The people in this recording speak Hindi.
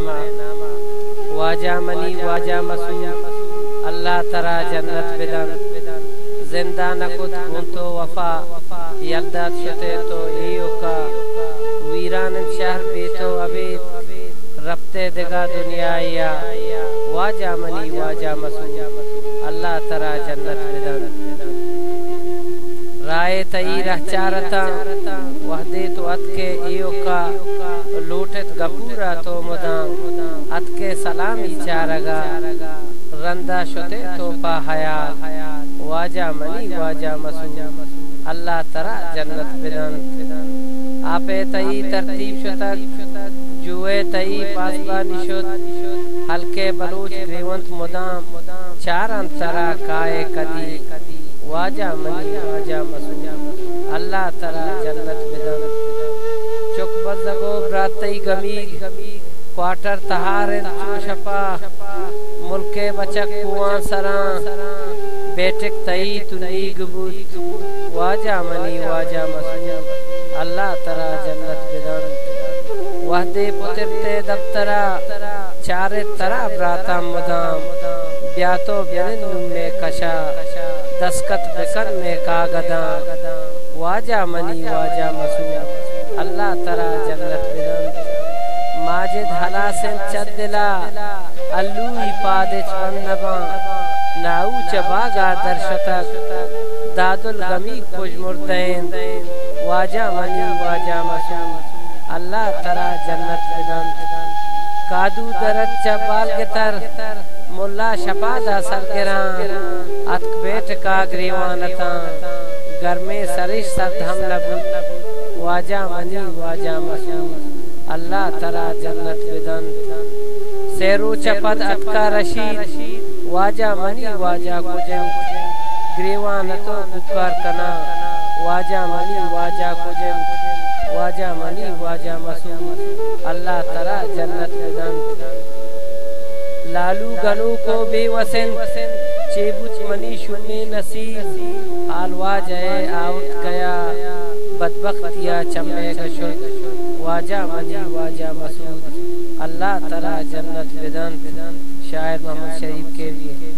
नामा वाजा मनी वाजा मसूद अल्लाह तरा जन्नत बिदन जिंदा नकुत कुंतो वफा यल्दात शते तो एयोका वीरान शहर बेतो अबीद रफ्ते दिगा दुनिया या वाजा मनी वाजा मसूद अल्लाह तरा जन्नत बिदन राय तई रहचारता वहदे तो अतके एयोका लूटत गफूरा तो मुदाम अतके सलामी चारगा रंदा शते तो पा हयात वाजा मनी वाजा मसूद अल्लाह तरा जन्नत बिदन आपे तई तरतीब शतक जुए तई पासबानी शुद हल्के बलूच ग्रीवंत मुदाम चार अंतरा काए कदी वाजा मनी वाजा मसूद अल्लाह तरा जन्नत बिदन चुक बजगो ब्रातई गमी क्वार्टर तहार चुशपा मुल्के बचक कुआं सरा बेटिक तई तुनी गबूत वाजा मनी वाजा मसूद अल्लाह तरा जन्नत बिदन वहदे पुतिरते दफ्तरा चारे तरा ब्राता मुदाम ब्यातो ब्यनिन में कशा दस्कत बिकन में कागदा वाजा मनी वाजा मसूद अल्लाह तरा जन्नत बिदन माजिद हलासन चदिला अल्लू ही पादे चवन्नबा नाऊ चबागा दर्शतक दादुल गमी कुछ मुर्दैन वाजा मनी वाजा मसूद अल्लाह तरा जन्नत बिदन कादू दरत चबाल के तर मुल्ला शपादा सरगिरा अतक बेट का ग्रीवानता घर में सरिश सरधम लबू वाजा मनी वाजा मसूद अल्लाह तरा जन्नत बिदन सेरू चपद अतका रशीद वाजा मनी वाजा कुजम ग्रीवानतो बुकार कना वाजा मनी वाजा कुजम वाजा मनी वाजा मसूद अल्लाह तरा जन्नत बिदन लालू गनू को बेवसन चेबुच मनी शुमे नसीब हालवा जय आउट गया बदबख्तिया चम्मे गशुद वाजा मनी वाजा मसूद अल्लाह तरा जन्नत बिदन शायर मोहम्मद शरीफ के लिए।